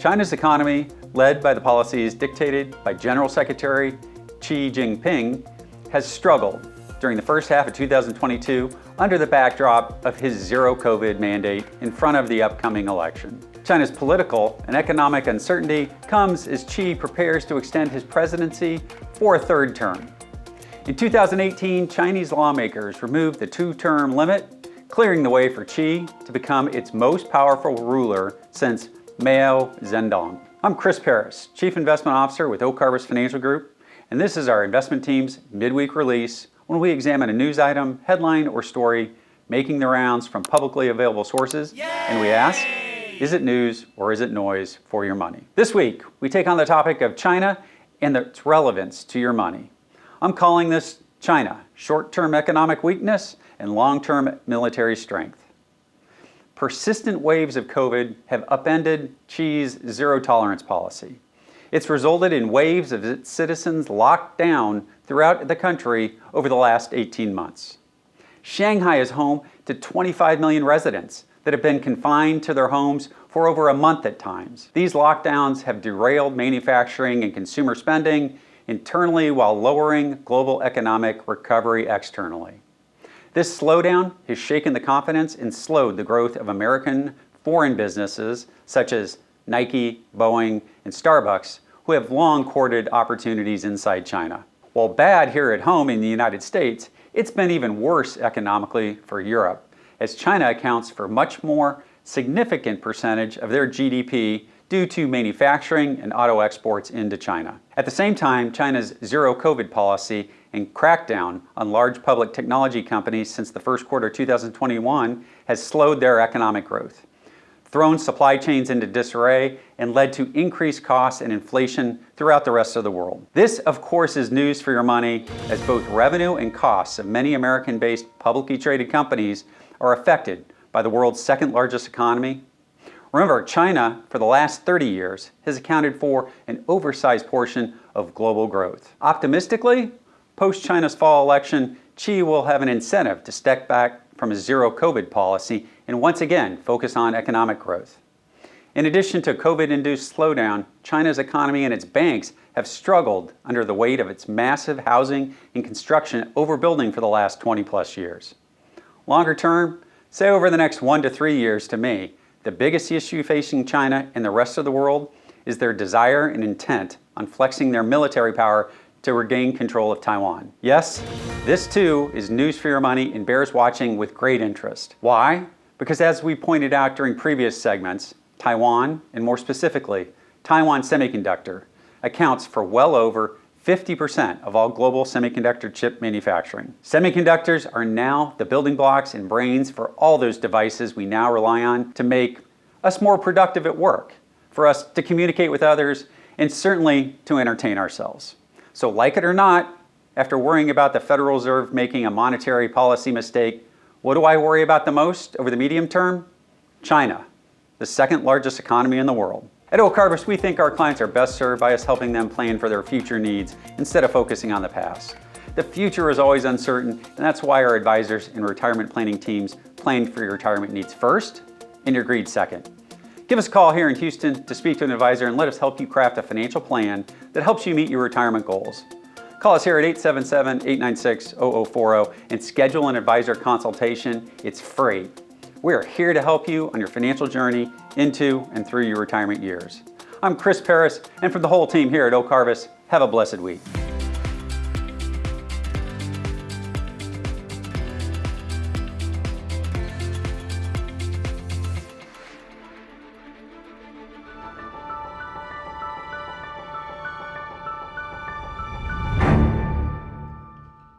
China's economy, led by the policies dictated by General Secretary Xi Jinping, has struggled during the first half of 2022 under the backdrop of his zero COVID mandate in front of the upcoming election. China's political and economic uncertainty comes as Xi prepares to extend his presidency for a third term. In 2018, Chinese lawmakers removed the two-term limit, clearing the way for Xi to become its most powerful ruler since Mao Zedong. I'm Chris Paris, Chief Investment Officer with Oak Harvest Financial Group, and this is our investment team's midweek release when we examine a news item, headline, or story making the rounds from publicly available sources, and we ask, is it news or is it noise for your money? This week, we take on the topic of China and its relevance to your money. I'm calling this China, short-term economic weakness and long-term military strength. Persistent waves of COVID have upended Xi's zero-tolerance policy. It's resulted in waves of its citizens locked down throughout the country over the last 18 months. Shanghai is home to 25 million residents that have been confined to their homes for over a month at times. These lockdowns have derailed manufacturing and consumer spending internally while lowering global economic recovery externally. This slowdown has shaken the confidence and slowed the growth of American foreign businesses such as Nike, Boeing, and Starbucks, who have long courted opportunities inside China. While bad here at home in the United States, it's been even worse economically for Europe, as China accounts for much more significant percentage of their GDP due to manufacturing and auto exports into China. At the same time, China's zero COVID policy and crackdown on large public technology companies since the first quarter of 2021 has slowed their economic growth, thrown supply chains into disarray, and led to increased costs and inflation throughout the rest of the world. This, of course, is news for your money, as both revenue and costs of many American-based publicly traded companies are affected by the world's second largest economy. Remember, China, for the last 30 years, has accounted for an oversized portion of global growth. Optimistically, post-China's fall election, Xi will have an incentive to step back from his zero COVID policy and once again focus on economic growth. In addition to COVID-induced slowdown, China's economy and its banks have struggled under the weight of its massive housing and construction overbuilding for the last 20+ years. Longer term, say over the next 1 to 3 years, to me, the biggest issue facing China and the rest of the world is their desire and intent on flexing their military power to regain control of Taiwan. Yes, this too is news for your money and bears watching with great interest. Why? Because as we pointed out during previous segments, Taiwan, and more specifically, Taiwan Semiconductor, accounts for well over 50% of all global semiconductor chip manufacturing. Semiconductors are now the building blocks and brains for all those devices we now rely on to make us more productive at work, for us to communicate with others, and certainly to entertain ourselves. So like it or not, after worrying about the Federal Reserve making a monetary policy mistake, what do I worry about the most over the medium term? China, the second largest economy in the world. At Oak Harvest, we think our clients are best served by us helping them plan for their future needs instead of focusing on the past. The future is always uncertain, and that's why our advisors and retirement planning teams plan for your retirement needs first and your greed second. Give us a call here in Houston to speak to an advisor and let us help you craft a financial plan that helps you meet your retirement goals. Call us here at 877-896-0040 and schedule an advisor consultation. It's free. We are here to help you on your financial journey into and through your retirement years. I'm Chris Paris, and from the whole team here at Oak Harvest, have a blessed week.